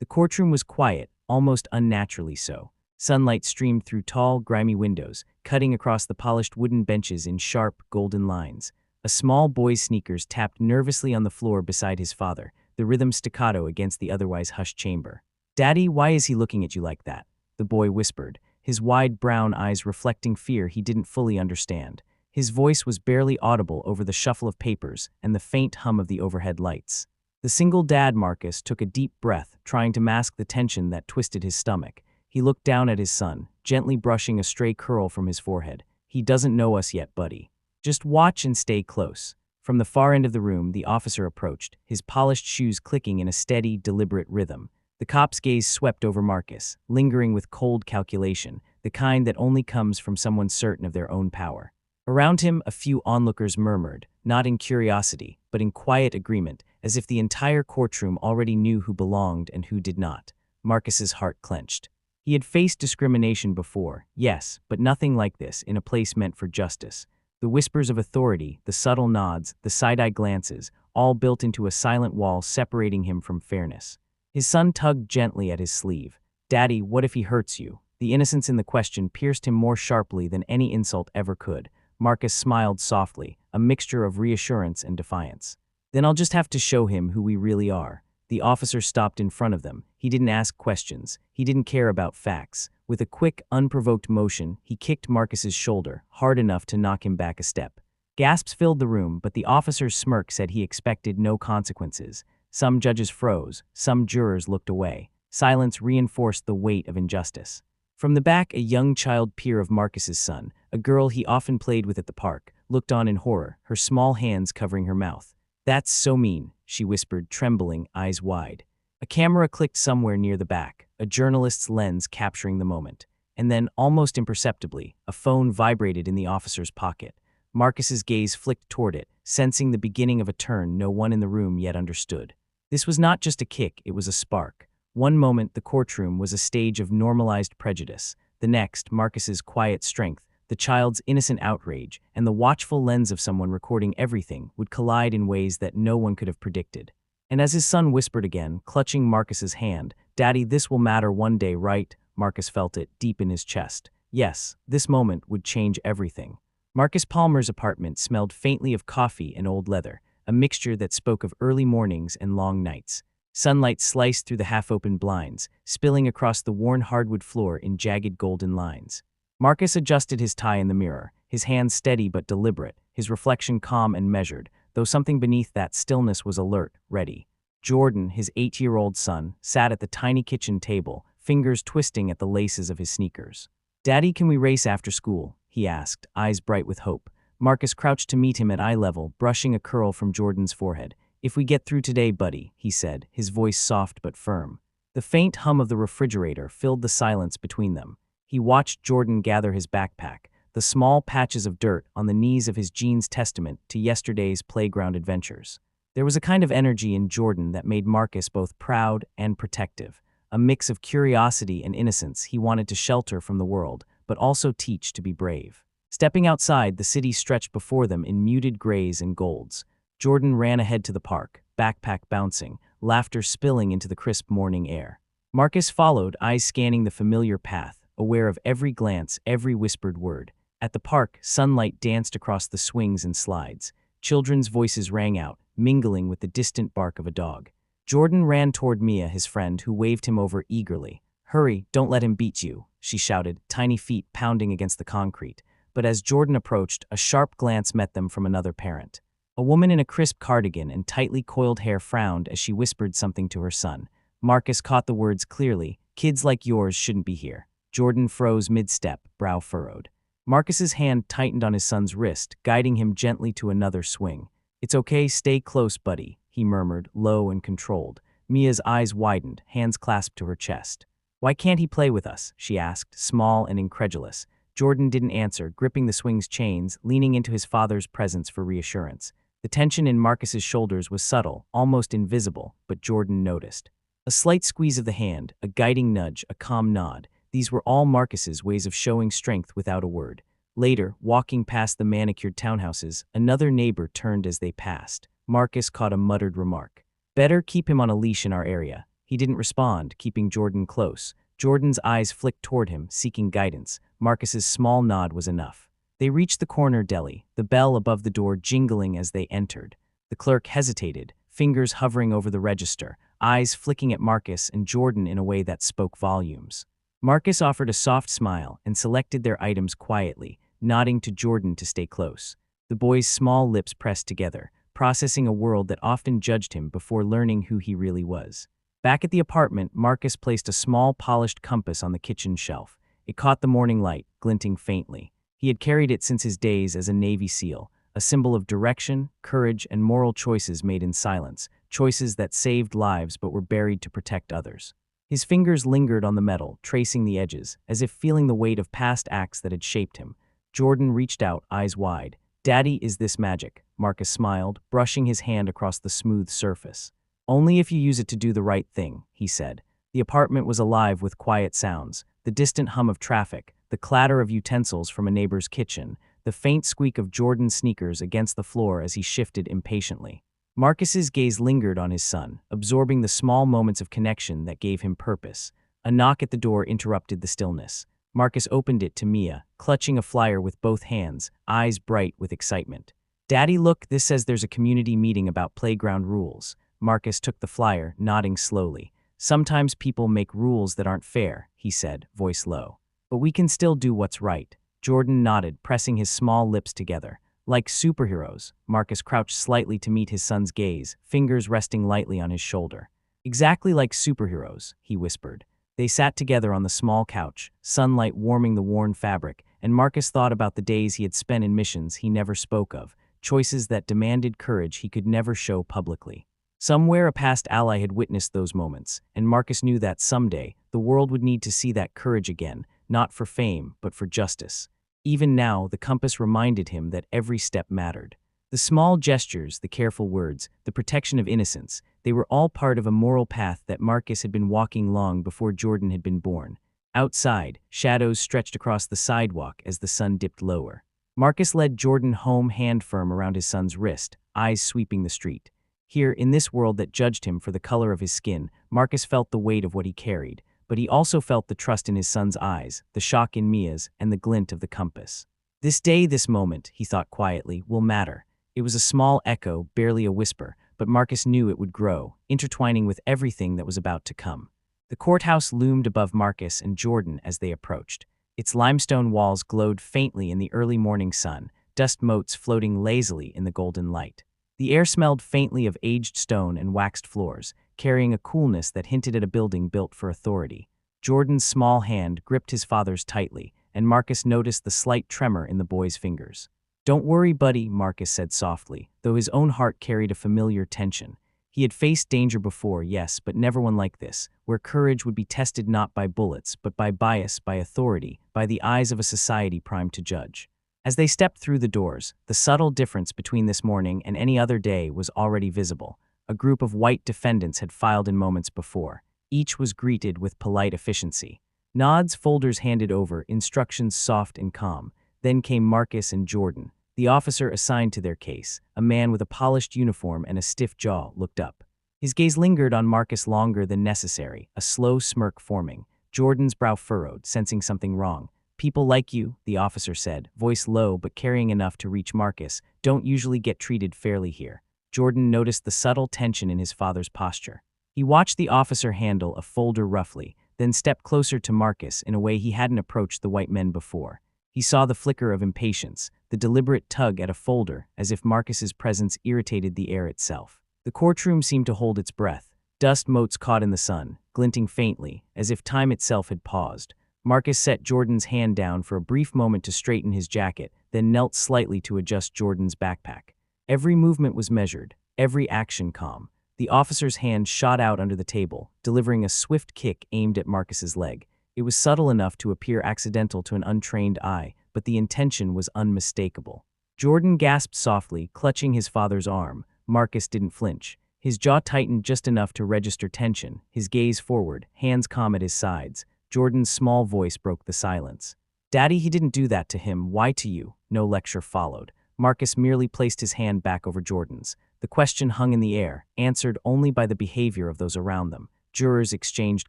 The courtroom was quiet, almost unnaturally so. Sunlight streamed through tall, grimy windows, cutting across the polished wooden benches in sharp, golden lines. A small boy's sneakers tapped nervously on the floor beside his father, the rhythm staccato against the otherwise hushed chamber. "Daddy, why is he looking at you like that?" the boy whispered, his wide brown eyes reflecting fear he didn't fully understand. His voice was barely audible over the shuffle of papers and the faint hum of the overhead lights. The single dad, Marcus, took a deep breath, trying to mask the tension that twisted his stomach. He looked down at his son, gently brushing a stray curl from his forehead. "He doesn't know us yet, buddy. Just watch and stay close." From the far end of the room, the officer approached, his polished shoes clicking in a steady, deliberate rhythm. The cop's gaze swept over Marcus, lingering with cold calculation, the kind that only comes from someone certain of their own power. Around him, a few onlookers murmured, not in curiosity, but in quiet agreement, as if the entire courtroom already knew who belonged and who did not. Marcus's heart clenched. He had faced discrimination before, yes, but nothing like this in a place meant for justice. The whispers of authority, the subtle nods, the side-eye glances, all built into a silent wall separating him from fairness. His son tugged gently at his sleeve. "Daddy, what if he hurts you?" The innocence in the question pierced him more sharply than any insult ever could. Marcus smiled softly, a mixture of reassurance and defiance. "Then I'll just have to show him who we really are." The officer stopped in front of them. He didn't ask questions. He didn't care about facts. With a quick, unprovoked motion, he kicked Marcus's shoulder, hard enough to knock him back a step. Gasps filled the room, but the officer's smirk said he expected no consequences. Some judges froze, some jurors looked away. Silence reinforced the weight of injustice. From the back, a young child peer of Marcus's son, a girl he often played with at the park, looked on in horror, her small hands covering her mouth. "That's so mean," she whispered, trembling, eyes wide. A camera clicked somewhere near the back, a journalist's lens capturing the moment. And then, almost imperceptibly, a phone vibrated in the officer's pocket. Marcus's gaze flicked toward it, sensing the beginning of a turn no one in the room yet understood. This was not just a kick, it was a spark. One moment, the courtroom was a stage of normalized prejudice. The next, Marcus's quiet strength, the child's innocent outrage, and the watchful lens of someone recording everything would collide in ways that no one could have predicted. And as his son whispered again, clutching Marcus's hand, "Daddy, this will matter one day, right?" Marcus felt it deep in his chest. Yes, this moment would change everything. Marcus Palmer's apartment smelled faintly of coffee and old leather, a mixture that spoke of early mornings and long nights. Sunlight sliced through the half-open blinds, spilling across the worn hardwood floor in jagged golden lines. Marcus adjusted his tie in the mirror, his hands steady but deliberate, his reflection calm and measured, though something beneath that stillness was alert, ready. Jordan, his 8-year-old son, sat at the tiny kitchen table, fingers twisting at the laces of his sneakers. "Daddy, can we race after school?" he asked, eyes bright with hope. Marcus crouched to meet him at eye level, brushing a curl from Jordan's forehead. "If we get through today, buddy," he said, his voice soft but firm. The faint hum of the refrigerator filled the silence between them. He watched Jordan gather his backpack, the small patches of dirt on the knees of his jeans testament to yesterday's playground adventures. There was a kind of energy in Jordan that made Marcus both proud and protective, a mix of curiosity and innocence he wanted to shelter from the world, but also teach to be brave. Stepping outside, the city stretched before them in muted grays and golds. Jordan ran ahead to the park, backpack bouncing, laughter spilling into the crisp morning air. Marcus followed, eyes scanning the familiar path, aware of every glance, every whispered word. At the park, sunlight danced across the swings and slides. Children's voices rang out, mingling with the distant bark of a dog. Jordan ran toward Mia, his friend, who waved him over eagerly. "Hurry, don't let him beat you," she shouted, tiny feet pounding against the concrete. But as Jordan approached, a sharp glance met them from another parent. A woman in a crisp cardigan and tightly coiled hair frowned as she whispered something to her son. Marcus caught the words clearly. "Kids like yours shouldn't be here." Jordan froze mid-step, brow furrowed. Marcus's hand tightened on his son's wrist, guiding him gently to another swing. "It's okay, stay close, buddy," he murmured, low and controlled. Mia's eyes widened, hands clasped to her chest. "Why can't he play with us?" she asked, small and incredulous. Jordan didn't answer, gripping the swing's chains, leaning into his father's presence for reassurance. The tension in Marcus's shoulders was subtle, almost invisible, but Jordan noticed. A slight squeeze of the hand, a guiding nudge, a calm nod. These were all Marcus's ways of showing strength without a word. Later, walking past the manicured townhouses, another neighbor turned as they passed. Marcus caught a muttered remark. "Better keep him on a leash in our area." He didn't respond, keeping Jordan close. Jordan's eyes flicked toward him, seeking guidance. Marcus's small nod was enough. They reached the corner deli, the bell above the door jingling as they entered. The clerk hesitated, fingers hovering over the register, eyes flicking at Marcus and Jordan in a way that spoke volumes. Marcus offered a soft smile and selected their items quietly, nodding to Jordan to stay close. The boy's small lips pressed together, processing a world that often judged him before learning who he really was. Back at the apartment, Marcus placed a small polished compass on the kitchen shelf. It caught the morning light, glinting faintly. He had carried it since his days as a Navy SEAL, a symbol of direction, courage, and moral choices made in silence, choices that saved lives but were buried to protect others. His fingers lingered on the metal, tracing the edges, as if feeling the weight of past acts that had shaped him. Jordan reached out, eyes wide. "Daddy, is this magic?" Marcus smiled, brushing his hand across the smooth surface. "Only if you use it to do the right thing," he said. The apartment was alive with quiet sounds, the distant hum of traffic, the clatter of utensils from a neighbor's kitchen, the faint squeak of Jordan's sneakers against the floor as he shifted impatiently. Marcus's gaze lingered on his son, absorbing the small moments of connection that gave him purpose. A knock at the door interrupted the stillness. Marcus opened it to Mia, clutching a flyer with both hands, eyes bright with excitement. "Daddy, look, this says there's a community meeting about playground rules." Marcus took the flyer, nodding slowly. "Sometimes people make rules that aren't fair," he said, voice low. "But we can still do what's right." Jordan nodded, pressing his small lips together. "Like superheroes." Marcus crouched slightly to meet his son's gaze, fingers resting lightly on his shoulder. "Exactly like superheroes," he whispered. They sat together on the small couch, sunlight warming the worn fabric, and Marcus thought about the days he had spent in missions he never spoke of, choices that demanded courage he could never show publicly. Somewhere a past ally had witnessed those moments, and Marcus knew that someday the world would need to see that courage again, not for fame, but for justice. Even now, the compass reminded him that every step mattered. The small gestures, the careful words, the protection of innocence, they were all part of a moral path that Marcus had been walking long before Jordan had been born. Outside, shadows stretched across the sidewalk as the sun dipped lower. Marcus led Jordan home, hand firm around his son's wrist, eyes sweeping the street. Here, in this world that judged him for the color of his skin, Marcus felt the weight of what he carried, but he also felt the trust in his son's eyes, the shock in Mia's, and the glint of the compass. This day, this moment, he thought quietly, will matter. It was a small echo, barely a whisper, but Marcus knew it would grow, intertwining with everything that was about to come. The courthouse loomed above Marcus and Jordan as they approached. Its limestone walls glowed faintly in the early morning sun, dust motes floating lazily in the golden light. The air smelled faintly of aged stone and waxed floors, carrying a coolness that hinted at a building built for authority. Jordan's small hand gripped his father's tightly, and Marcus noticed the slight tremor in the boy's fingers. "Don't worry, buddy," Marcus said softly, though his own heart carried a familiar tension. He had faced danger before, yes, but never one like this, where courage would be tested not by bullets, but by bias, by authority, by the eyes of a society primed to judge. As they stepped through the doors, the subtle difference between this morning and any other day was already visible. A group of white defendants had filed in moments before. Each was greeted with polite efficiency. Nods, folders handed over, instructions soft and calm. Then came Marcus and Jordan. The officer assigned to their case, a man with a polished uniform and a stiff jaw, looked up. His gaze lingered on Marcus longer than necessary, a slow smirk forming. Jordan's brow furrowed, sensing something wrong. "People like you," the officer said, voice low but carrying enough to reach Marcus, "don't usually get treated fairly here." Jordan noticed the subtle tension in his father's posture. He watched the officer handle a folder roughly, then stepped closer to Marcus in a way he hadn't approached the white men before. He saw the flicker of impatience, the deliberate tug at a folder, as if Marcus's presence irritated the air itself. The courtroom seemed to hold its breath. Dust motes caught in the sun, glinting faintly, as if time itself had paused. Marcus set Jordan's hand down for a brief moment to straighten his jacket, then knelt slightly to adjust Jordan's backpack. Every movement was measured, every action calm. The officer's hand shot out under the table, delivering a swift kick aimed at Marcus's leg. It was subtle enough to appear accidental to an untrained eye, but the intention was unmistakable. Jordan gasped softly, clutching his father's arm. Marcus didn't flinch. His jaw tightened just enough to register tension, his gaze forward, hands calm at his sides. Jordan's small voice broke the silence. "Daddy, he didn't do that to him. Why to you?" No lecture followed. Marcus merely placed his hand back over Jordan's. The question hung in the air, answered only by the behavior of those around them. Jurors exchanged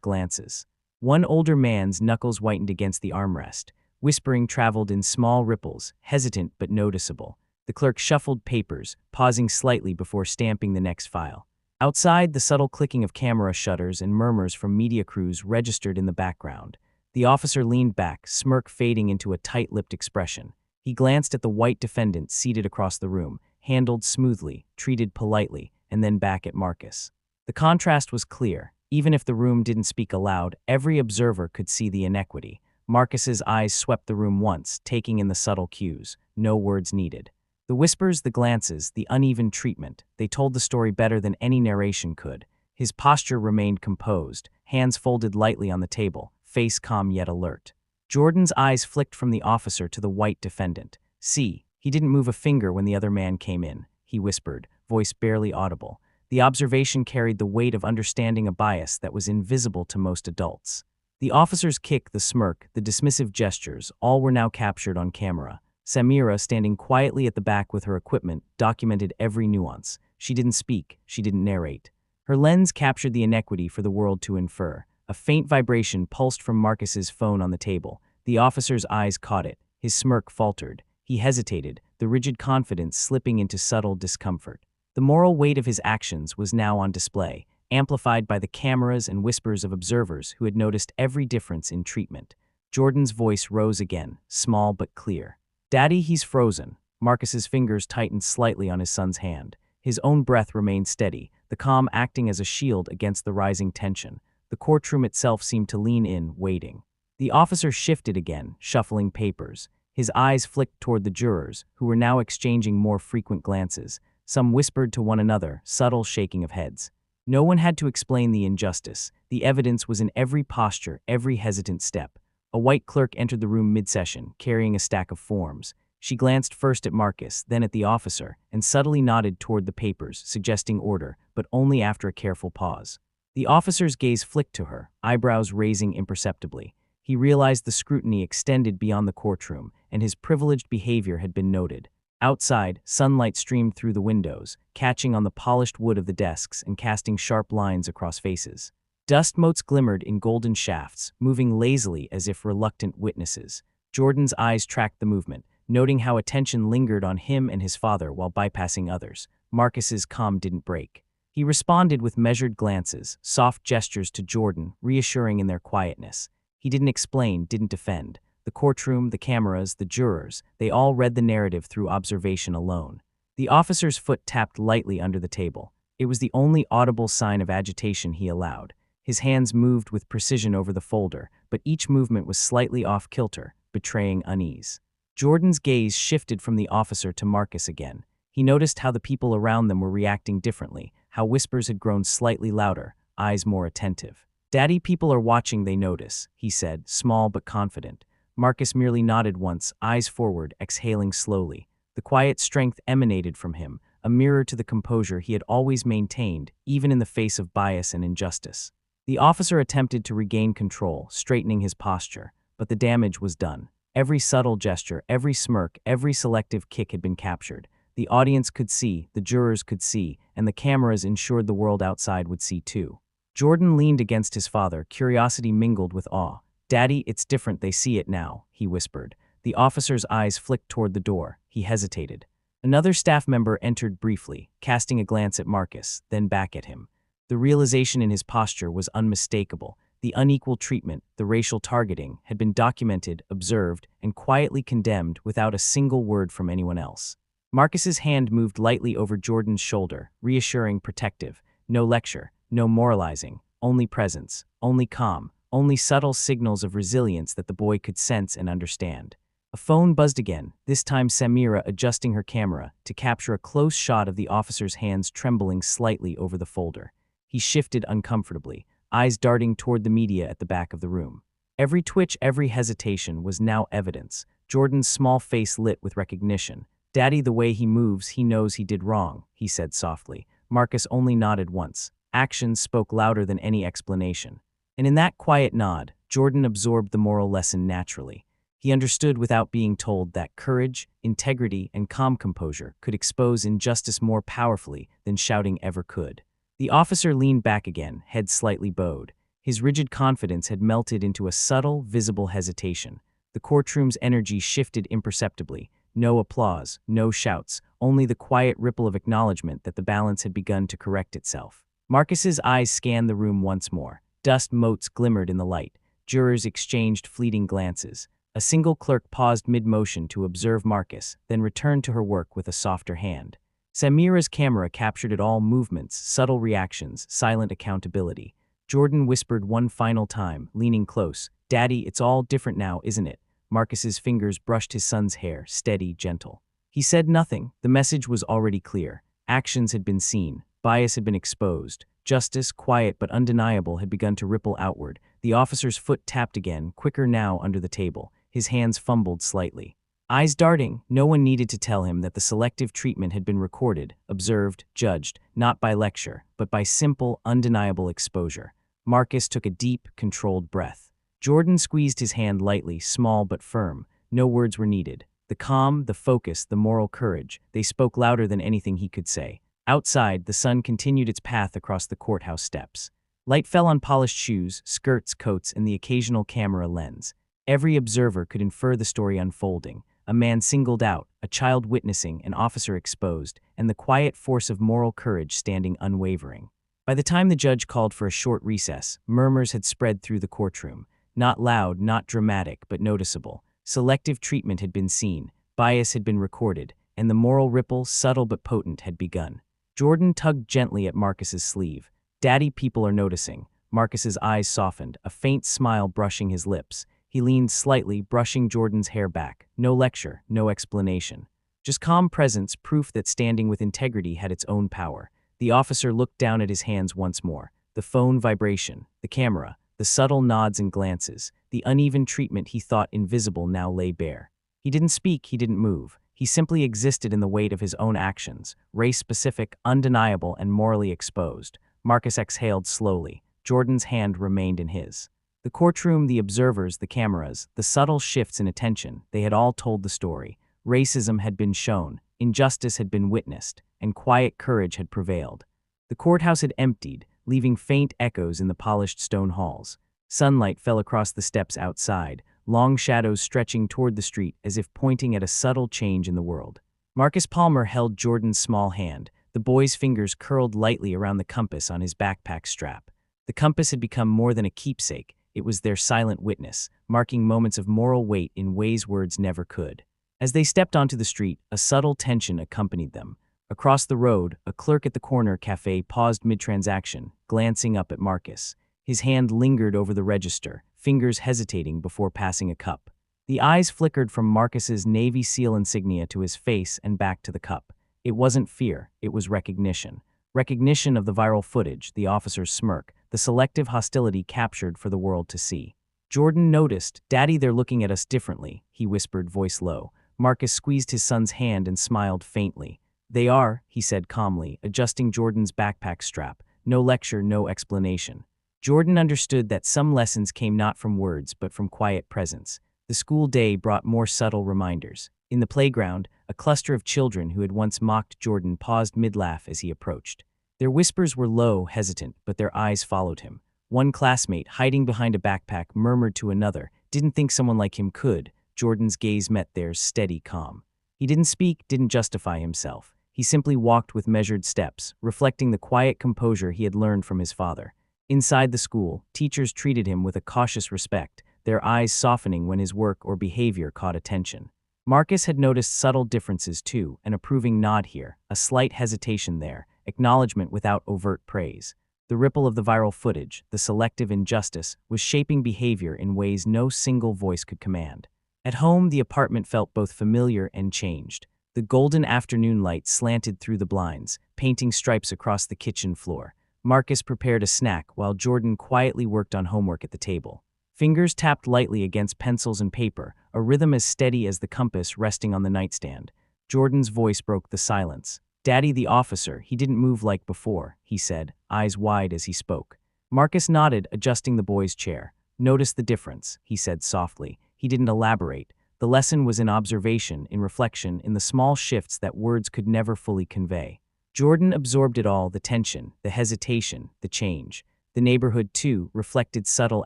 glances. One older man's knuckles whitened against the armrest. Whispering traveled in small ripples, hesitant but noticeable. The clerk shuffled papers, pausing slightly before stamping the next file. Outside, the subtle clicking of camera shutters and murmurs from media crews registered in the background. The officer leaned back, smirk fading into a tight-lipped expression. He glanced at the white defendant seated across the room, handled smoothly, treated politely, and then back at Marcus. The contrast was clear. Even if the room didn't speak aloud, every observer could see the inequity. Marcus's eyes swept the room once, taking in the subtle cues. No words needed. The whispers, the glances, the uneven treatment, they told the story better than any narration could. His posture remained composed, hands folded lightly on the table, face calm yet alert. Jordan's eyes flicked from the officer to the white defendant. "See, he didn't move a finger when the other man came in," he whispered, voice barely audible. The observation carried the weight of understanding a bias that was invisible to most adults. The officer's kick, the smirk, the dismissive gestures, all were now captured on camera. Samira, standing quietly at the back with her equipment, documented every nuance. She didn't speak, she didn't narrate. Her lens captured the inequity for the world to infer. A faint vibration pulsed from Marcus's phone on the table. The officer's eyes caught it. His smirk faltered. He hesitated, the rigid confidence slipping into subtle discomfort. The moral weight of his actions was now on display, amplified by the cameras and whispers of observers who had noticed every difference in treatment. Jordan's voice rose again, small but clear. "Daddy, he's frozen." Marcus's fingers tightened slightly on his son's hand. His own breath remained steady, the calm acting as a shield against the rising tension. The courtroom itself seemed to lean in, waiting. The officer shifted again, shuffling papers. His eyes flicked toward the jurors, who were now exchanging more frequent glances. Some whispered to one another, subtle shaking of heads. No one had to explain the injustice. The evidence was in every posture, every hesitant step. A white clerk entered the room mid-session, carrying a stack of forms. She glanced first at Marcus, then at the officer, and subtly nodded toward the papers, suggesting order, but only after a careful pause. The officer's gaze flicked to her, eyebrows raising imperceptibly. He realized the scrutiny extended beyond the courtroom, and his privileged behavior had been noted. Outside, sunlight streamed through the windows, catching on the polished wood of the desks and casting sharp lines across faces. Dust motes glimmered in golden shafts, moving lazily as if reluctant witnesses. Jordan's eyes tracked the movement, noting how attention lingered on him and his father while bypassing others. Marcus's calm didn't break. He responded with measured glances, soft gestures to Jordan, reassuring in their quietness. He didn't explain, didn't defend. The courtroom, the cameras, the jurors, they all read the narrative through observation alone. The officer's foot tapped lightly under the table. It was the only audible sign of agitation he allowed. His hands moved with precision over the folder, but each movement was slightly off-kilter, betraying unease. Jordan's gaze shifted from the officer to Marcus again. He noticed how the people around them were reacting differently, how whispers had grown slightly louder, eyes more attentive. "Daddy, people are watching, they notice," he said, small but confident. Marcus merely nodded once, eyes forward, exhaling slowly. The quiet strength emanated from him, a mirror to the composure he had always maintained, even in the face of bias and injustice. The officer attempted to regain control, straightening his posture, but the damage was done. Every subtle gesture, every smirk, every selective kick had been captured. The audience could see, the jurors could see, and the cameras ensured the world outside would see too. Jordan leaned against his father, curiosity mingled with awe. "Daddy, it's different, they see it now," he whispered. The officer's eyes flicked toward the door. He hesitated. Another staff member entered briefly, casting a glance at Marcus, then back at him. The realization in his posture was unmistakable. The unequal treatment, the racial targeting, had been documented, observed, and quietly condemned without a single word from anyone else. Marcus's hand moved lightly over Jordan's shoulder, reassuring, protective. No lecture, no moralizing, only presence, only calm, only subtle signals of resilience that the boy could sense and understand. A phone buzzed again, this time Samira adjusting her camera to capture a close shot of the officer's hands trembling slightly over the folder. He shifted uncomfortably, eyes darting toward the media at the back of the room. Every twitch, every hesitation was now evidence. Jordan's small face lit with recognition. "Daddy, the way he moves, he knows he did wrong," he said softly. Marcus only nodded once. Actions spoke louder than any explanation. And in that quiet nod, Jordan absorbed the moral lesson naturally. He understood without being told that courage, integrity, and calm composure could expose injustice more powerfully than shouting ever could. The officer leaned back again, head slightly bowed. His rigid confidence had melted into a subtle, visible hesitation. The courtroom's energy shifted imperceptibly. No applause, no shouts, only the quiet ripple of acknowledgement that the balance had begun to correct itself. Marcus's eyes scanned the room once more. Dust motes glimmered in the light. Jurors exchanged fleeting glances. A single clerk paused mid-motion to observe Marcus, then returned to her work with a softer hand. Samira's camera captured it all: movements, subtle reactions, silent accountability. Jordan whispered one final time, leaning close, "Daddy, it's all different now, isn't it?" Marcus's fingers brushed his son's hair, steady, gentle. He said nothing. The message was already clear. Actions had been seen. Bias had been exposed. Justice, quiet but undeniable, had begun to ripple outward. The officer's foot tapped again, quicker now, under the table. His hands fumbled slightly. Eyes darting, no one needed to tell him that the selective treatment had been recorded, observed, judged, not by lecture, but by simple, undeniable exposure. Marcus took a deep, controlled breath. Jordan squeezed his hand lightly, small but firm. No words were needed. The calm, the focus, the moral courage, they spoke louder than anything he could say. Outside, the sun continued its path across the courthouse steps. Light fell on polished shoes, skirts, coats, and the occasional camera lens. Every observer could infer the story unfolding. A man singled out, a child witnessing, an officer exposed, and the quiet force of moral courage standing unwavering. By the time the judge called for a short recess, murmurs had spread through the courtroom. Not loud, not dramatic, but noticeable. Selective treatment had been seen, bias had been recorded, and the moral ripple, subtle but potent, had begun. Jordan tugged gently at Marcus's sleeve. "Daddy, people are noticing." Marcus's eyes softened, a faint smile brushing his lips. He leaned slightly, brushing Jordan's hair back. No lecture, no explanation. Just calm presence, proof that standing with integrity had its own power. The officer looked down at his hands once more. The phone vibration, the camera, the subtle nods and glances, the uneven treatment he thought invisible now lay bare. He didn't speak, he didn't move. He simply existed in the weight of his own actions, race-specific, undeniable, and morally exposed. Marcus exhaled slowly. Jordan's hand remained in his. The courtroom, the observers, the cameras, the subtle shifts in attention, they had all told the story. Racism had been shown, injustice had been witnessed, and quiet courage had prevailed. The courthouse had emptied, leaving faint echoes in the polished stone halls. Sunlight fell across the steps outside, long shadows stretching toward the street as if pointing at a subtle change in the world. Marcus Palmer held Jordan's small hand. The boy's fingers curled lightly around the compass on his backpack strap. The compass had become more than a keepsake. It was their silent witness, marking moments of moral weight in ways words never could. As they stepped onto the street, a subtle tension accompanied them. Across the road, a clerk at the corner cafe paused mid-transaction, glancing up at Marcus. His hand lingered over the register, fingers hesitating before passing a cup. The eyes flickered from Marcus's Navy SEAL insignia to his face and back to the cup. It wasn't fear, it was recognition. Recognition of the viral footage, the officer's smirk, the selective hostility captured for the world to see. Jordan noticed. "Daddy, they're looking at us differently," he whispered, voice low. Marcus squeezed his son's hand and smiled faintly. "They are," he said calmly, adjusting Jordan's backpack strap. No lecture, no explanation. Jordan understood that some lessons came not from words but from quiet presence. The school day brought more subtle reminders. In the playground, a cluster of children who had once mocked Jordan paused mid-laugh as he approached. Their whispers were low, hesitant, but their eyes followed him. One classmate, hiding behind a backpack, murmured to another, "Didn't think someone like him could." Jordan's gaze met theirs, steady, calm. He didn't speak, didn't justify himself. He simply walked with measured steps, reflecting the quiet composure he had learned from his father. Inside the school, teachers treated him with a cautious respect, their eyes softening when his work or behavior caught attention. Marcus had noticed subtle differences too, an approving nod here, a slight hesitation there, acknowledgement without overt praise. The ripple of the viral footage, the selective injustice, was shaping behavior in ways no single voice could command. At home, the apartment felt both familiar and changed. The golden afternoon light slanted through the blinds, painting stripes across the kitchen floor. Marcus prepared a snack while Jordan quietly worked on homework at the table. Fingers tapped lightly against pencils and paper, a rhythm as steady as the compass resting on the nightstand. Jordan's voice broke the silence. "Daddy, the officer, he didn't move like before," he said, eyes wide as he spoke. Marcus nodded, adjusting the boy's chair. "Notice the difference," he said softly. He didn't elaborate. The lesson was in observation, in reflection, in the small shifts that words could never fully convey. Jordan absorbed it all, the tension, the hesitation, the change. The neighborhood, too, reflected subtle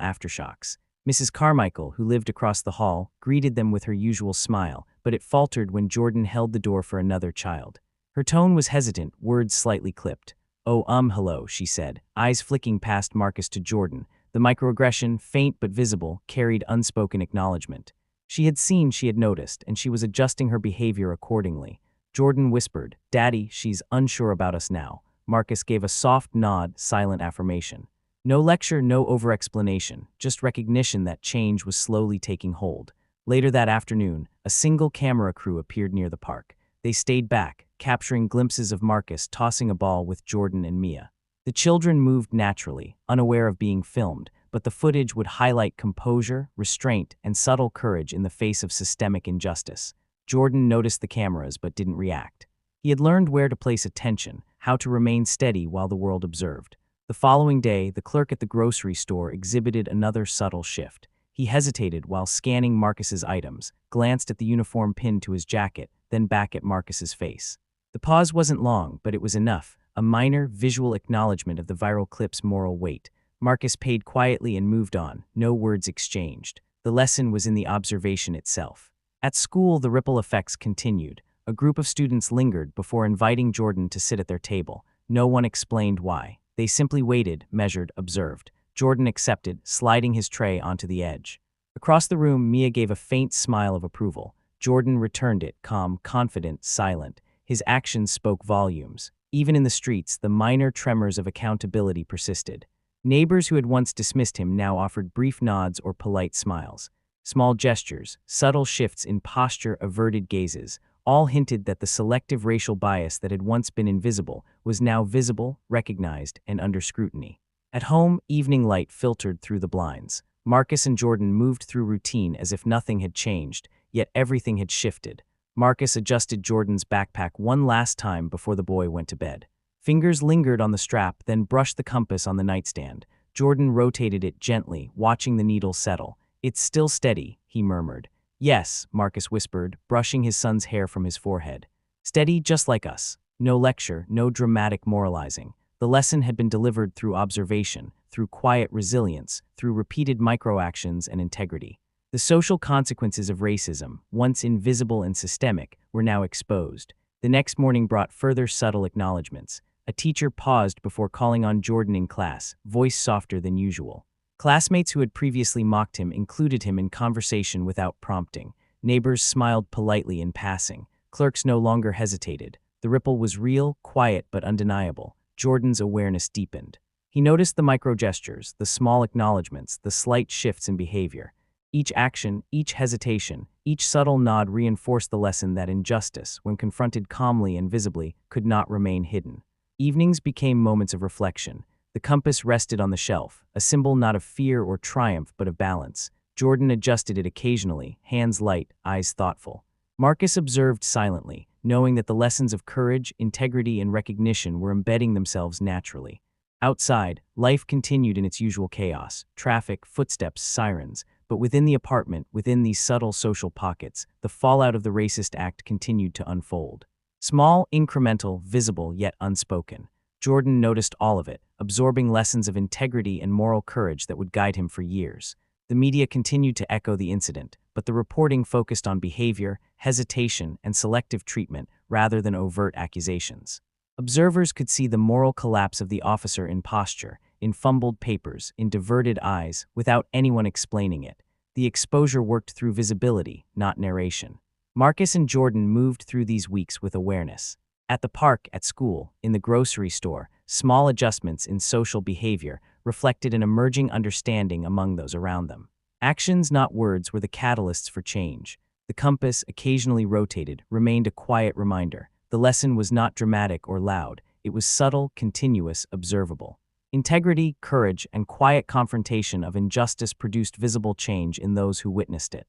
aftershocks. Mrs. Carmichael, who lived across the hall, greeted them with her usual smile, but it faltered when Jordan held the door for another child. Her tone was hesitant, words slightly clipped. "Oh, hello," she said, eyes flicking past Marcus to Jordan. The microaggression, faint but visible, carried unspoken acknowledgement. She had seen, she had noticed, and she was adjusting her behavior accordingly. Jordan whispered, "Daddy, she's unsure about us now." Marcus gave a soft nod, silent affirmation. No lecture, no over-explanation, just recognition that change was slowly taking hold. Later that afternoon, a single camera crew appeared near the park. They stayed back, capturing glimpses of Marcus tossing a ball with Jordan and Mia. The children moved naturally, unaware of being filmed, but the footage would highlight composure, restraint, and subtle courage in the face of systemic injustice. Jordan noticed the cameras but didn't react. He had learned where to place attention, how to remain steady while the world observed. The following day, the clerk at the grocery store exhibited another subtle shift. He hesitated while scanning Marcus's items, glanced at the uniform pinned to his jacket, then back at Marcus's face. The pause wasn't long, but it was enough, a minor, visual acknowledgement of the viral clip's moral weight. Marcus paid quietly and moved on, no words exchanged. The lesson was in the observation itself. At school, the ripple effects continued. A group of students lingered before inviting Jordan to sit at their table. No one explained why. They simply waited, measured, observed. Jordan accepted, sliding his tray onto the edge. Across the room, Mia gave a faint smile of approval. Jordan returned it, calm, confident, silent. His actions spoke volumes. Even in the streets, the minor tremors of accountability persisted. Neighbors who had once dismissed him now offered brief nods or polite smiles. Small gestures, subtle shifts in posture, averted gazes, all hinted that the selective racial bias that had once been invisible was now visible, recognized, and under scrutiny. At home, evening light filtered through the blinds. Marcus and Jordan moved through routine as if nothing had changed, yet everything had shifted. Marcus adjusted Jordan's backpack one last time before the boy went to bed. Fingers lingered on the strap, then brushed the compass on the nightstand. Jordan rotated it gently, watching the needle settle. "It's still steady," he murmured. "Yes," Marcus whispered, brushing his son's hair from his forehead. "Steady, just like us." No lecture, no dramatic moralizing. The lesson had been delivered through observation, through quiet resilience, through repeated microactions and integrity. The social consequences of racism, once invisible and systemic, were now exposed. The next morning brought further subtle acknowledgments. A teacher paused before calling on Jordan in class, voice softer than usual. Classmates who had previously mocked him included him in conversation without prompting. Neighbors smiled politely in passing. Clerks no longer hesitated. The ripple was real, quiet, but undeniable. Jordan's awareness deepened. He noticed the micro-gestures, the small acknowledgments, the slight shifts in behavior. Each action, each hesitation, each subtle nod reinforced the lesson that injustice, when confronted calmly and visibly, could not remain hidden. Evenings became moments of reflection. The compass rested on the shelf, a symbol not of fear or triumph but of balance. Jordan adjusted it occasionally, hands light, eyes thoughtful. Marcus observed silently, knowing that the lessons of courage, integrity, and recognition were embedding themselves naturally. Outside, life continued in its usual chaos, traffic, footsteps, sirens, but within the apartment, within these subtle social pockets, the fallout of the racist act continued to unfold. Small, incremental, visible, yet unspoken. Jordan noticed all of it, absorbing lessons of integrity and moral courage that would guide him for years. The media continued to echo the incident, but the reporting focused on behavior, hesitation, and selective treatment rather than overt accusations. Observers could see the moral collapse of the officer in posture, in fumbled papers, in diverted eyes, without anyone explaining it. The exposure worked through visibility, not narration. Marcus and Jordan moved through these weeks with awareness. At the park, at school, in the grocery store, small adjustments in social behavior reflected an emerging understanding among those around them. Actions, not words, were the catalysts for change. The compass, occasionally rotated, remained a quiet reminder. The lesson was not dramatic or loud. It was subtle, continuous, observable. Integrity, courage, and quiet confrontation of injustice produced visible change in those who witnessed it.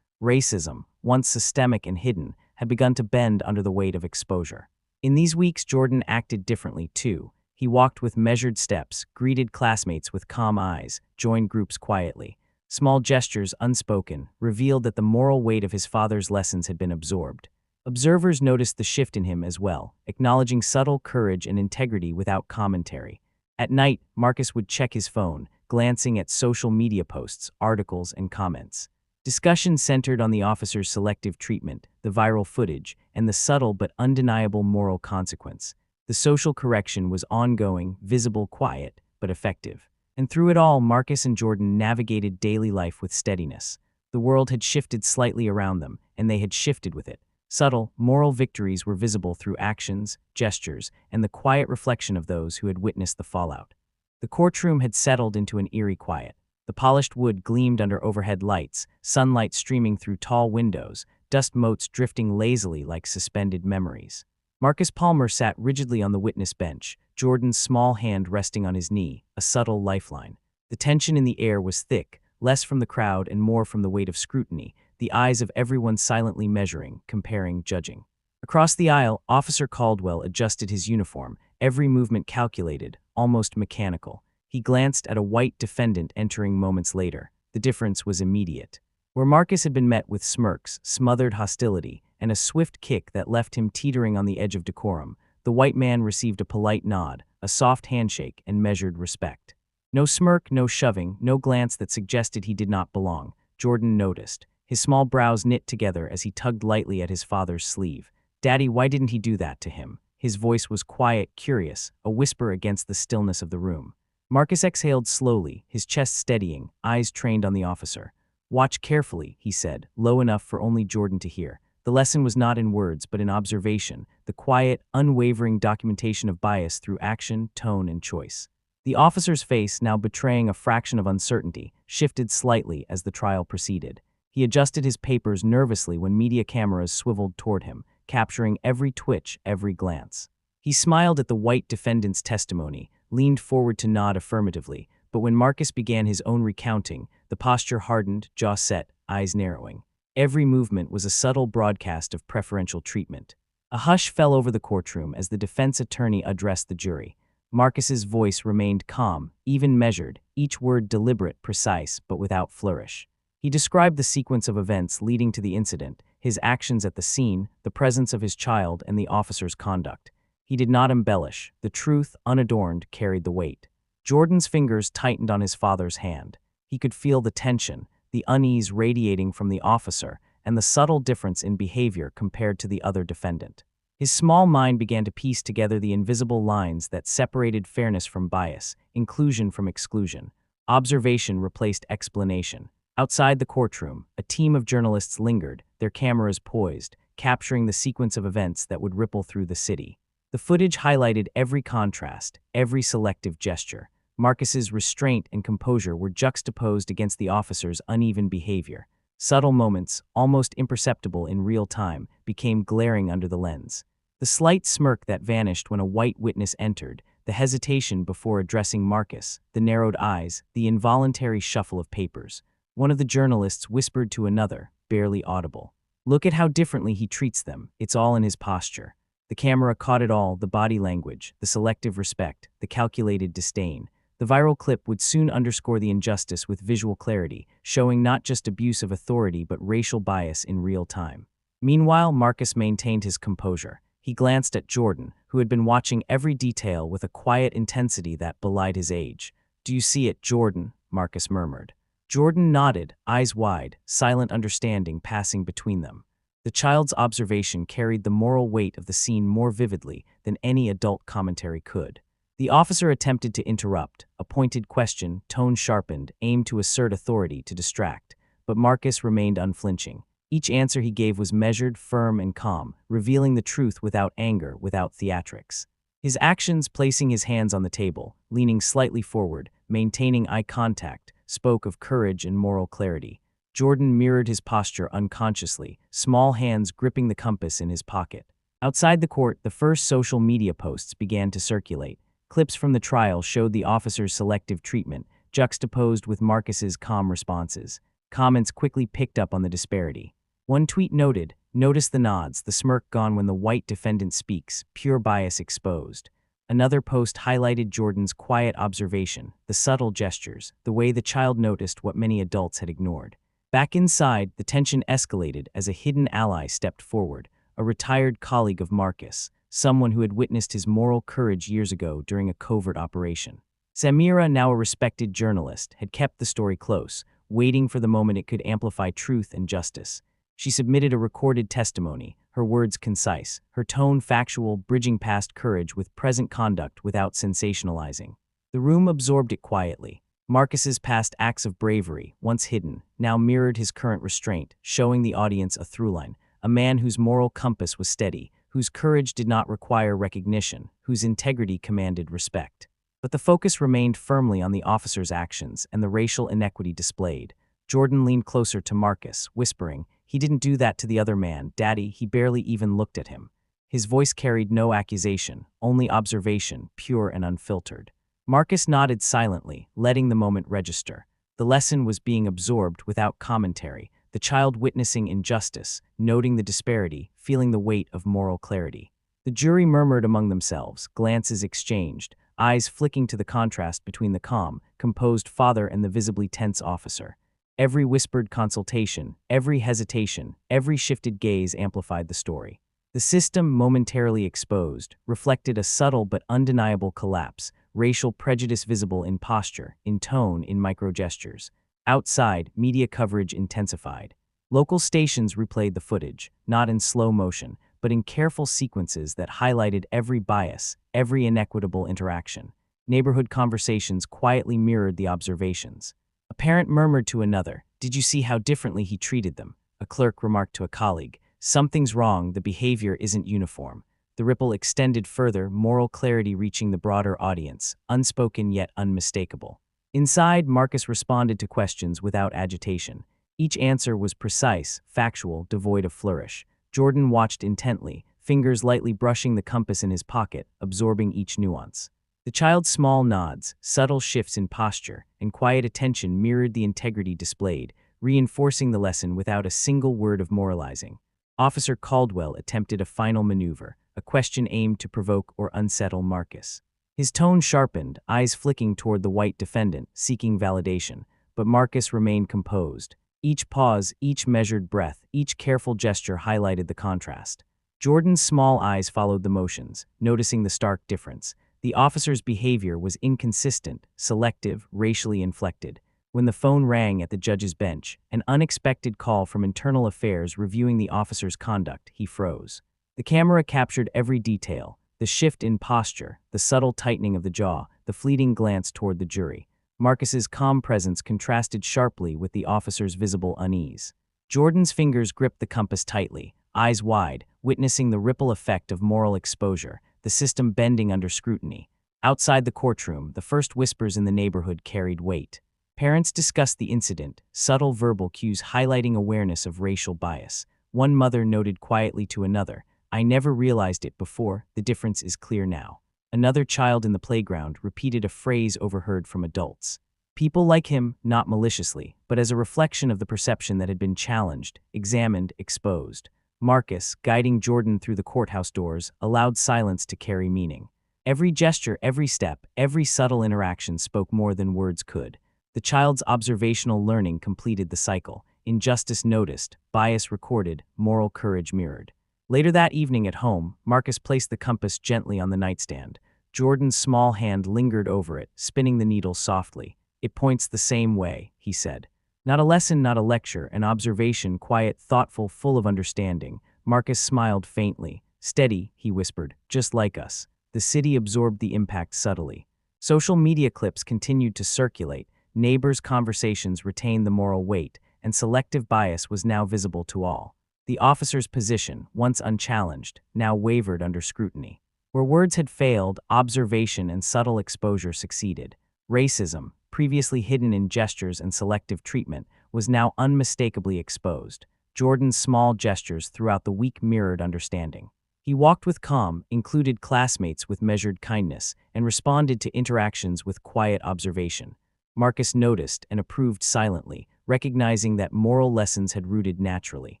Racism, once systemic and hidden, had begun to bend under the weight of exposure. In these weeks, Jordan acted differently, too. He walked with measured steps, greeted classmates with calm eyes, joined groups quietly. Small gestures, unspoken, revealed that the moral weight of his father's lessons had been absorbed. Observers noticed the shift in him as well, acknowledging subtle courage and integrity without commentary. At night, Marcus would check his phone, glancing at social media posts, articles, and comments. Discussion centered on the officer's selective treatment, the viral footage, and the subtle but undeniable moral consequence. The social correction was ongoing, visible, quiet, but effective. And through it all, Marcus and Jordan navigated daily life with steadiness. The world had shifted slightly around them, and they had shifted with it. Subtle, moral victories were visible through actions, gestures, and the quiet reflection of those who had witnessed the fallout. The courtroom had settled into an eerie quiet. The polished wood gleamed under overhead lights, sunlight streaming through tall windows, dust motes drifting lazily like suspended memories. Marcus Palmer sat rigidly on the witness bench, Jordan's small hand resting on his knee, a subtle lifeline. The tension in the air was thick, less from the crowd and more from the weight of scrutiny, the eyes of everyone silently measuring, comparing, judging. Across the aisle, Officer Caldwell adjusted his uniform, every movement calculated, almost mechanical. He glanced at a white defendant entering moments later. The difference was immediate. Where Marcus had been met with smirks, smothered hostility, and a swift kick that left him teetering on the edge of decorum, the white man received a polite nod, a soft handshake, and measured respect. No smirk, no shoving, no glance that suggested he did not belong. Jordan noticed. His small brows knit together as he tugged lightly at his father's sleeve. "Daddy, why didn't he do that to him?" His voice was quiet, curious, a whisper against the stillness of the room. Marcus exhaled slowly, his chest steadying, eyes trained on the officer. "Watch carefully," he said, low enough for only Jordan to hear. The lesson was not in words, but in observation, the quiet, unwavering documentation of bias through action, tone, and choice. The officer's face, now betraying a fraction of uncertainty, shifted slightly as the trial proceeded. He adjusted his papers nervously when media cameras swiveled toward him, capturing every twitch, every glance. He smiled at the white defendant's testimony, leaned forward to nod affirmatively, but when Marcus began his own recounting, the posture hardened, jaw set, eyes narrowing. Every movement was a subtle broadcast of preferential treatment. A hush fell over the courtroom as the defense attorney addressed the jury. Marcus's voice remained calm, even measured, each word deliberate, precise, but without flourish. He described the sequence of events leading to the incident, his actions at the scene, the presence of his child, and the officer's conduct. He did not embellish. The truth, unadorned, carried the weight. Jordan's fingers tightened on his father's hand. He could feel the tension, the unease radiating from the officer, and the subtle difference in behavior compared to the other defendant. His small mind began to piece together the invisible lines that separated fairness from bias, inclusion from exclusion. Observation replaced explanation. Outside the courtroom, a team of journalists lingered, their cameras poised, capturing the sequence of events that would ripple through the city. The footage highlighted every contrast, every selective gesture. Marcus's restraint and composure were juxtaposed against the officer's uneven behavior. Subtle moments, almost imperceptible in real time, became glaring under the lens. The slight smirk that vanished when a white witness entered, the hesitation before addressing Marcus, the narrowed eyes, the involuntary shuffle of papers. One of the journalists whispered to another, barely audible. "Look at how differently he treats them. It's all in his posture." The camera caught it all, the body language, the selective respect, the calculated disdain. The viral clip would soon underscore the injustice with visual clarity, showing not just abuse of authority but racial bias in real time. Meanwhile, Marcus maintained his composure. He glanced at Jordan, who had been watching every detail with a quiet intensity that belied his age. "Do you see it, Jordan?" Marcus murmured. Jordan nodded, eyes wide, silent understanding passing between them. The child's observation carried the moral weight of the scene more vividly than any adult commentary could. The officer attempted to interrupt, a pointed question, tone sharpened, aimed to assert authority, to distract, but Marcus remained unflinching. Each answer he gave was measured, firm, and calm, revealing the truth without anger, without theatrics. His actions, placing his hands on the table, leaning slightly forward, maintaining eye contact, spoke of courage and moral clarity. Jordan mirrored his posture unconsciously, small hands gripping the compass in his pocket. Outside the court, the first social media posts began to circulate. Clips from the trial showed the officer's selective treatment, juxtaposed with Marcus's calm responses. Comments quickly picked up on the disparity. One tweet noted, "Notice the nods, the smirk gone when the white defendant speaks, pure bias exposed." Another post highlighted Jordan's quiet observation, the subtle gestures, the way the child noticed what many adults had ignored. Back inside, the tension escalated as a hidden ally stepped forward, a retired colleague of Marcus, someone who had witnessed his moral courage years ago during a covert operation. Samira, now a respected journalist, had kept the story close, waiting for the moment it could amplify truth and justice. She submitted a recorded testimony, her words concise, her tone factual, bridging past courage with present conduct without sensationalizing. The room absorbed it quietly. Marcus's past acts of bravery, once hidden, now mirrored his current restraint, showing the audience a throughline, a man whose moral compass was steady, whose courage did not require recognition, whose integrity commanded respect. But the focus remained firmly on the officer's actions and the racial inequity displayed. Jordan leaned closer to Marcus, whispering, "He didn't do that to the other man, Daddy, he barely even looked at him." His voice carried no accusation, only observation, pure and unfiltered. Marcus nodded silently, letting the moment register. The lesson was being absorbed without commentary, the child witnessing injustice, noting the disparity, feeling the weight of moral clarity. The jury murmured among themselves, glances exchanged, eyes flicking to the contrast between the calm, composed father and the visibly tense officer. Every whispered consultation, every hesitation, every shifted gaze amplified the story. The system, momentarily exposed, reflected a subtle but undeniable collapse, racial prejudice visible in posture, in tone, in microgestures. Outside, media coverage intensified. Local stations replayed the footage, not in slow motion, but in careful sequences that highlighted every bias, every inequitable interaction. Neighborhood conversations quietly mirrored the observations. A parent murmured to another, "Did you see how differently he treated them?" A clerk remarked to a colleague, "Something's wrong, the behavior isn't uniform." The ripple extended further, moral clarity reaching the broader audience, unspoken yet unmistakable. Inside, Marcus responded to questions without agitation. Each answer was precise, factual, devoid of flourish. Jordan watched intently, fingers lightly brushing the compass in his pocket, absorbing each nuance. The child's small nods, subtle shifts in posture, and quiet attention mirrored the integrity displayed, reinforcing the lesson without a single word of moralizing. Officer Caldwell attempted a final maneuver, a question aimed to provoke or unsettle Marcus. His tone sharpened, eyes flicking toward the white defendant, seeking validation, but Marcus remained composed. Each pause, each measured breath, each careful gesture highlighted the contrast. Jordan's small eyes followed the motions, noticing the stark difference. The officer's behavior was inconsistent, selective, racially inflected. When the phone rang at the judge's bench, an unexpected call from Internal Affairs reviewing the officer's conduct, he froze. The camera captured every detail, the shift in posture, the subtle tightening of the jaw, the fleeting glance toward the jury. Marcus's calm presence contrasted sharply with the officer's visible unease. Jordan's fingers gripped the compass tightly, eyes wide, witnessing the ripple effect of moral exposure, the system bending under scrutiny. Outside the courtroom, the first whispers in the neighborhood carried weight. Parents discussed the incident, subtle verbal cues highlighting awareness of racial bias. One mother noted quietly to another, "I never realized it before, the difference is clear now." Another child in the playground repeated a phrase overheard from adults. People like him, not maliciously, but as a reflection of the perception that had been challenged, examined, exposed. Marcus, guiding Jordan through the courthouse doors, allowed silence to carry meaning. Every gesture, every step, every subtle interaction spoke more than words could. The child's observational learning completed the cycle. Injustice noticed, bias recorded, moral courage mirrored. Later that evening at home, Marcus placed the compass gently on the nightstand. Jordan's small hand lingered over it, spinning the needle softly. "It points the same way," he said. Not a lesson, not a lecture, an observation, quiet, thoughtful, full of understanding. Marcus smiled faintly. "Steady," he whispered, "just like us." The city absorbed the impact subtly. Social media clips continued to circulate. Neighbors' conversations retained the moral weight, and selective bias was now visible to all. The officer's position, once unchallenged, now wavered under scrutiny. Where words had failed, observation and subtle exposure succeeded. Racism, previously hidden in gestures and selective treatment, was now unmistakably exposed. Jordan's small gestures throughout the week mirrored understanding. He walked with calm, included classmates with measured kindness, and responded to interactions with quiet observation. Marcus noticed and approved silently, recognizing that moral lessons had rooted naturally.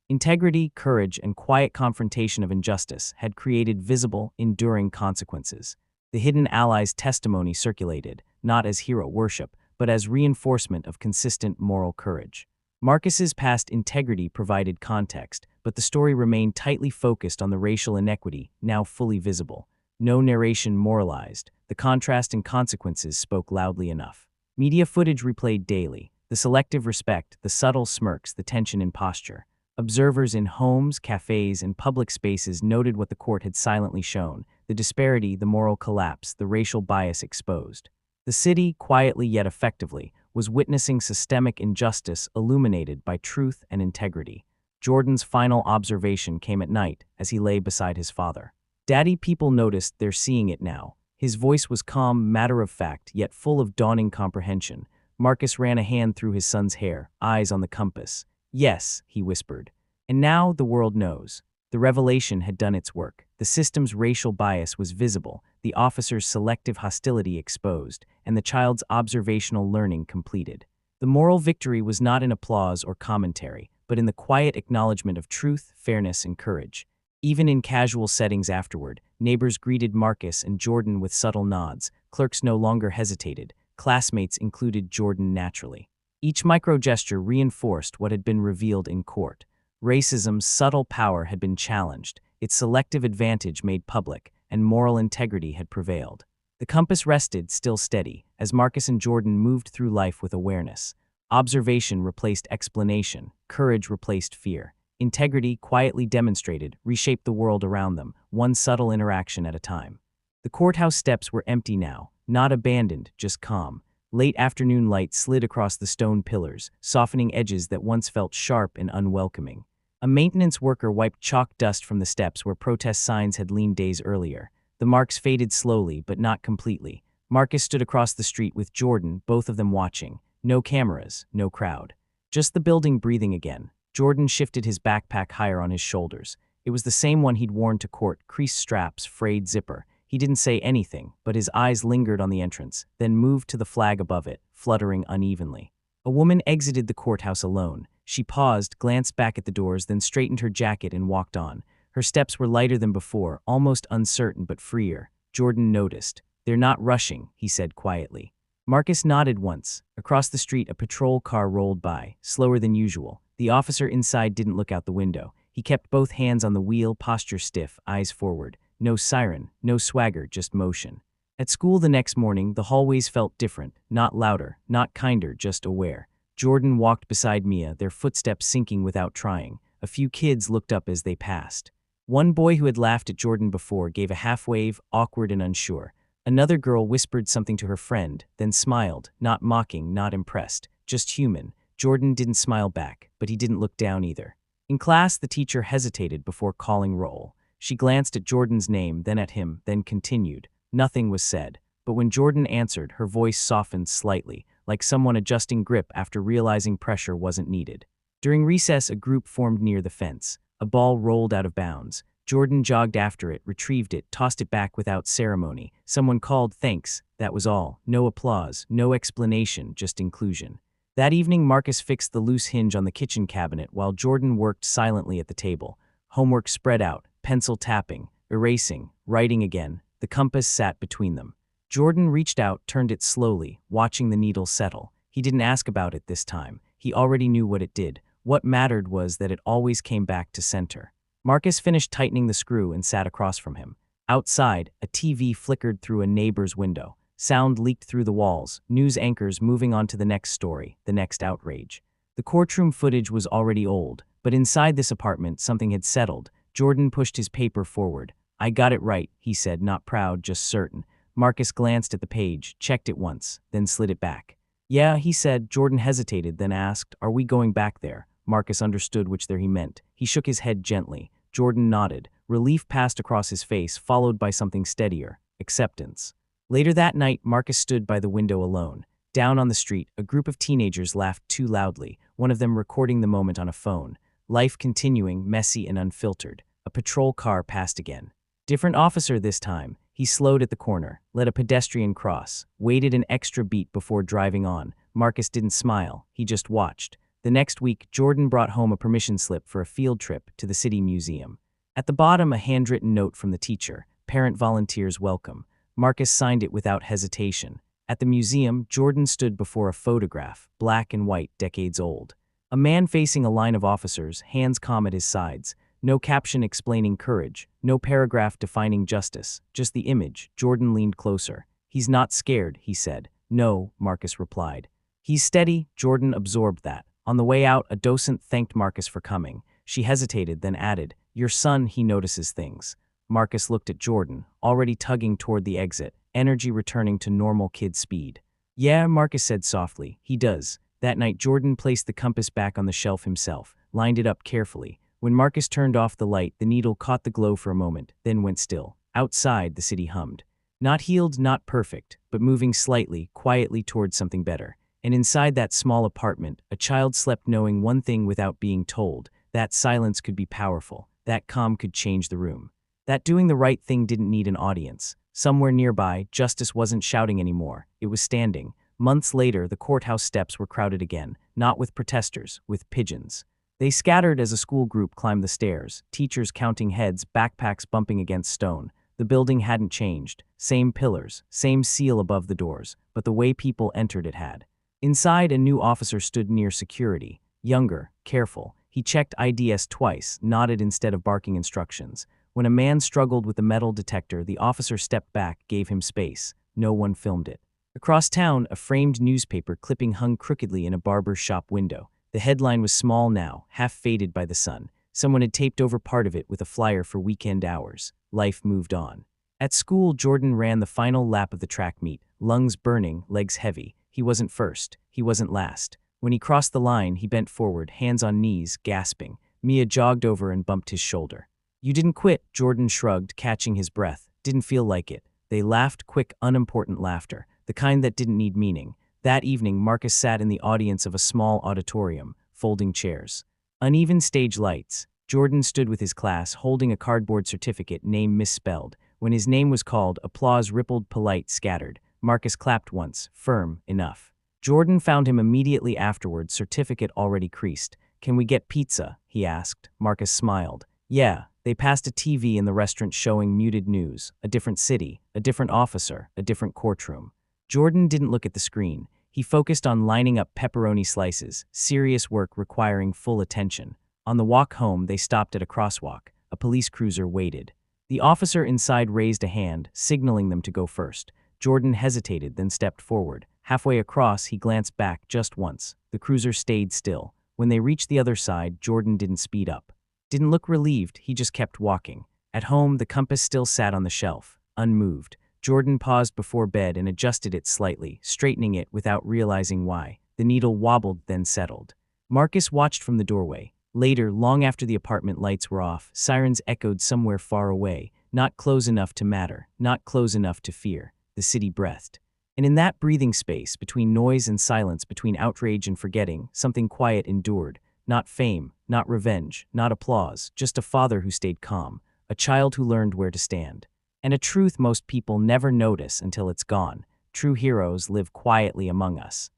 Integrity, courage, and quiet confrontation of injustice had created visible, enduring consequences. The hidden ally's testimony circulated, not as hero worship, but as reinforcement of consistent moral courage. Marcus's past integrity provided context, but the story remained tightly focused on the racial inequity, now fully visible. No narration moralized. The contrast and consequences spoke loudly enough. Media footage replayed daily. The selective respect, the subtle smirks, the tension in posture. Observers in homes, cafes, and public spaces noted what the court had silently shown: the disparity, the moral collapse, the racial bias exposed. The city, quietly yet effectively, was witnessing systemic injustice illuminated by truth and integrity. Jordan's final observation came at night as he lay beside his father. "Daddy, people noticed, they're seeing it now." His voice was calm, matter-of-fact, yet full of dawning comprehension. Marcus ran a hand through his son's hair, eyes on the compass. "Yes," he whispered. "And now the world knows." The revelation had done its work. The system's racial bias was visible, the officer's selective hostility exposed, and the child's observational learning completed. The moral victory was not in applause or commentary, but in the quiet acknowledgement of truth, fairness, and courage. Even in casual settings afterward, neighbors greeted Marcus and Jordan with subtle nods. Clerks no longer hesitated. Classmates included Jordan naturally. Each micro-gesture reinforced what had been revealed in court. Racism's subtle power had been challenged, its selective advantage made public, and moral integrity had prevailed. The compass rested, still steady, as Marcus and Jordan moved through life with awareness. Observation replaced explanation, courage replaced fear. Integrity, quietly demonstrated, reshaped the world around them, one subtle interaction at a time. The courthouse steps were empty now, not abandoned, just calm. Late afternoon light slid across the stone pillars, softening edges that once felt sharp and unwelcoming. A maintenance worker wiped chalk dust from the steps where protest signs had leaned days earlier. The marks faded slowly, but not completely. Marcus stood across the street with Jordan, both of them watching. No cameras, no crowd. Just the building breathing again. Jordan shifted his backpack higher on his shoulders. It was the same one he'd worn to court, creased straps, frayed zipper. He didn't say anything, but his eyes lingered on the entrance, then moved to the flag above it, fluttering unevenly. A woman exited the courthouse alone. She paused, glanced back at the doors, then straightened her jacket and walked on. Her steps were lighter than before, almost uncertain but freer. Jordan noticed. "They're not rushing," he said quietly. Marcus nodded once. Across the street, a patrol car rolled by, slower than usual. The officer inside didn't look out the window. He kept both hands on the wheel, posture stiff, eyes forward. No siren, no swagger, just motion. At school the next morning, the hallways felt different, not louder, not kinder, just aware. Jordan walked beside Mia, their footsteps sinking without trying. A few kids looked up as they passed. One boy who had laughed at Jordan before gave a half-wave, awkward and unsure. Another girl whispered something to her friend, then smiled, not mocking, not impressed, just human. Jordan didn't smile back, but he didn't look down either. In class, the teacher hesitated before calling roll. She glanced at Jordan's name, then at him, then continued. Nothing was said, but when Jordan answered, her voice softened slightly, like someone adjusting grip after realizing pressure wasn't needed. During recess, a group formed near the fence. A ball rolled out of bounds. Jordan jogged after it, retrieved it, tossed it back without ceremony. Someone called, "Thanks." That was all. No applause, no explanation, just inclusion. That evening, Marcus fixed the loose hinge on the kitchen cabinet while Jordan worked silently at the table. Homework spread out, pencil tapping, erasing, writing again. The compass sat between them. Jordan reached out, turned it slowly, watching the needle settle. He didn't ask about it this time. He already knew what it did. What mattered was that it always came back to center. Marcus finished tightening the screw and sat across from him. Outside, a TV flickered through a neighbor's window. Sound leaked through the walls, news anchors moving on to the next story, the next outrage. The courtroom footage was already old, but inside this apartment something had settled. Jordan pushed his paper forward. "I got it right," he said, not proud, just certain. Marcus glanced at the page, checked it once, then slid it back. "Yeah," he said. Jordan hesitated, then asked, "Are we going back there?" Marcus understood which there he meant. He shook his head gently. Jordan nodded. Relief passed across his face, followed by something steadier: acceptance. Later that night, Marcus stood by the window alone. Down on the street, a group of teenagers laughed too loudly, one of them recording the moment on a phone. Life continuing, messy and unfiltered. A patrol car passed again. Different officer this time. He slowed at the corner, let a pedestrian cross, waited an extra beat before driving on. Marcus didn't smile, he just watched. The next week, Jordan brought home a permission slip for a field trip to the city museum. At the bottom, a handwritten note from the teacher: "Parent volunteers welcome." Marcus signed it without hesitation. At the museum, Jordan stood before a photograph, black and white, decades old. A man facing a line of officers, hands calm at his sides. No caption explaining courage, no paragraph defining justice, just the image. Jordan leaned closer. "He's not scared," he said. "No," Marcus replied. "He's steady." Jordan absorbed that. On the way out, a docent thanked Marcus for coming. She hesitated, then added, "Your son, he notices things." Marcus looked at Jordan, already tugging toward the exit, energy returning to normal kid speed. "Yeah," Marcus said softly, "he does." That night, Jordan placed the compass back on the shelf himself, lined it up carefully. When Marcus turned off the light, the needle caught the glow for a moment, then went still. Outside, the city hummed. Not healed, not perfect, but moving slightly, quietly towards something better. And inside that small apartment, a child slept knowing one thing without being told: that silence could be powerful, that calm could change the room. That doing the right thing didn't need an audience. Somewhere nearby, justice wasn't shouting anymore, it was standing. Months later, the courthouse steps were crowded again, not with protesters, with pigeons. They scattered as a school group climbed the stairs, teachers counting heads, backpacks bumping against stone. The building hadn't changed. Same pillars, same seal above the doors, but the way people entered it had. Inside, a new officer stood near security. Younger, careful. He checked IDs twice, nodded instead of barking instructions. When a man struggled with the metal detector, the officer stepped back, gave him space. No one filmed it. Across town, a framed newspaper clipping hung crookedly in a barber's shop window. The headline was small now, half faded by the sun. Someone had taped over part of it with a flyer for weekend hours. Life moved on. At school, Jordan ran the final lap of the track meet, lungs burning, legs heavy. He wasn't first. He wasn't last. When he crossed the line, he bent forward, hands on knees, gasping. Mia jogged over and bumped his shoulder. "You didn't quit," Jordan shrugged, catching his breath. "Didn't feel like it." They laughed, quick, unimportant laughter, the kind that didn't need meaning. That evening, Marcus sat in the audience of a small auditorium, folding chairs. Uneven stage lights. Jordan stood with his class, holding a cardboard certificate, name misspelled. When his name was called, applause rippled, polite, scattered. Marcus clapped once, firm, enough. Jordan found him immediately afterward, certificate already creased. "Can we get pizza?" he asked. Marcus smiled. "Yeah." They passed a TV in the restaurant showing muted news. A different city, a different officer, a different courtroom. Jordan didn't look at the screen. He focused on lining up pepperoni slices, serious work requiring full attention. On the walk home, they stopped at a crosswalk. A police cruiser waited. The officer inside raised a hand, signaling them to go first. Jordan hesitated, then stepped forward. Halfway across, he glanced back just once. The cruiser stayed still. When they reached the other side, Jordan didn't speed up. Didn't look relieved, he just kept walking. At home, the compass still sat on the shelf, unmoved. Jordan paused before bed and adjusted it slightly, straightening it without realizing why. The needle wobbled, then settled. Marcus watched from the doorway. Later, long after the apartment lights were off, sirens echoed somewhere far away, not close enough to matter, not close enough to fear. The city breathed. And in that breathing space, between noise and silence, between outrage and forgetting, something quiet endured. Not fame, not revenge, not applause, just a father who stayed calm, a child who learned where to stand. And a truth most people never notice until it's gone: true heroes live quietly among us.